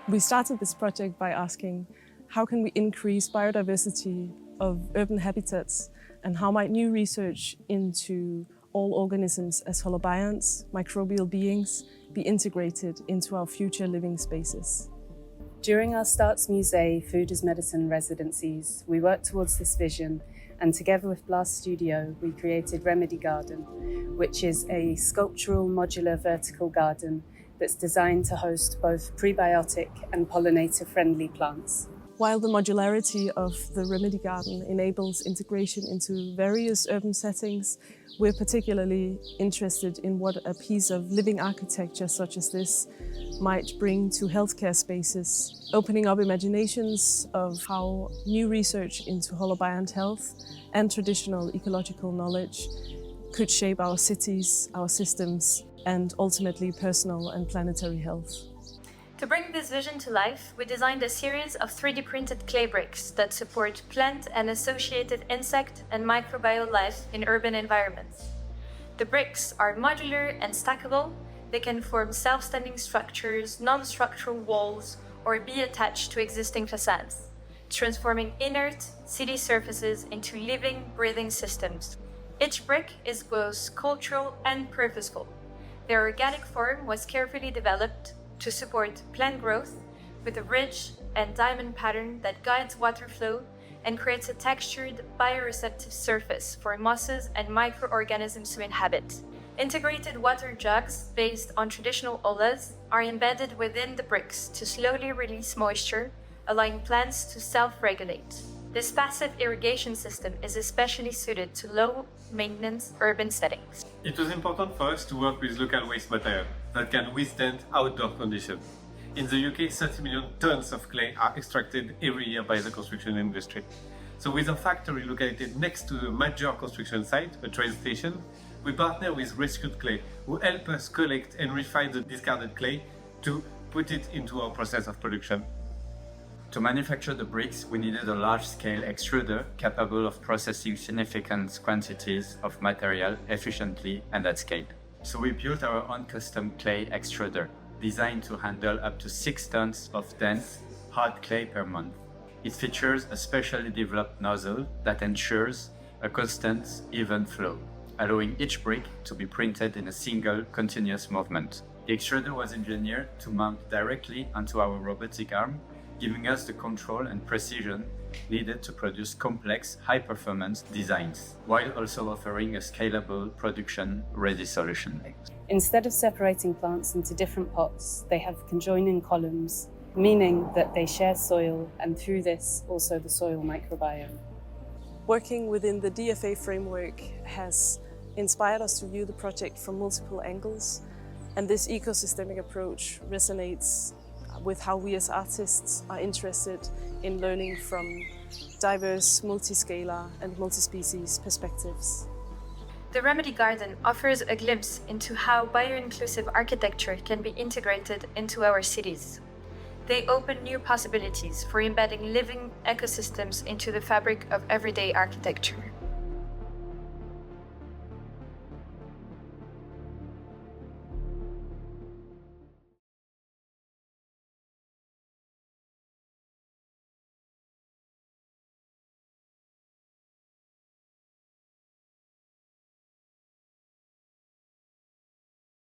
We started this project by asking, how can we increase biodiversity of urban habitats, and how might new research into all organisms as holobionts, microbial beings, be integrated into our future living spaces? During our Starts Musée Food as Medicine residencies, we worked towards this vision, and together with Blast Studio, we created Remedy Garden, which is a sculptural modular vertical garden that's designed to host both prebiotic and pollinator-friendly plants. While the modularity of the Remedy Garden enables integration into various urban settings, we're particularly interested in what a piece of living architecture such as this might bring to healthcare spaces, opening up imaginations of how new research into holobiont health and traditional ecological knowledge could shape our cities, our systems, and ultimately personal and planetary health. To bring this vision to life, we designed a series of 3D printed clay bricks that support plant and associated insect and microbial life in urban environments. The bricks are modular and stackable. They can form self-standing structures, non-structural walls, or be attached to existing facades, transforming inert city surfaces into living, breathing systems. Each brick is both cultural and purposeful. Their organic form was carefully developed to support plant growth with a ridge and diamond pattern that guides water flow and creates a textured bioreceptive surface for mosses and microorganisms to inhabit. Integrated water jugs based on traditional olas are embedded within the bricks to slowly release moisture, allowing plants to self-regulate. This passive irrigation system is especially suited to low-maintenance urban settings. It was important for us to work with local waste material that can withstand outdoor conditions. In the UK, 30 million tons of clay are extracted every year by the construction industry. So with a factory located next to the major construction site, a train station, we partner with rescued clay, who help us collect and refine the discarded clay to put it into our process of production. To manufacture the bricks, we needed a large-scale extruder capable of processing significant quantities of material efficiently and at scale. So we built our own custom clay extruder, designed to handle up to 6 tons of dense, hard clay per month. It features a specially developed nozzle that ensures a constant, even flow, allowing each brick to be printed in a single, continuous movement. The extruder was engineered to mount directly onto our robotic arm, giving us the control and precision needed to produce complex, high-performance designs, while also offering a scalable, production-ready solution. Instead of separating plants into different pots, they have conjoining columns, meaning that they share soil, and through this, also the soil microbiome. Working within the DFA framework has inspired us to view the project from multiple angles, and this ecosystemic approach resonates with how we as artists are interested in learning from diverse, multiscalar and multi-species perspectives. The Remedy Garden offers a glimpse into how bio-inclusive architecture can be integrated into our cities. They open new possibilities for embedding living ecosystems into the fabric of everyday architecture.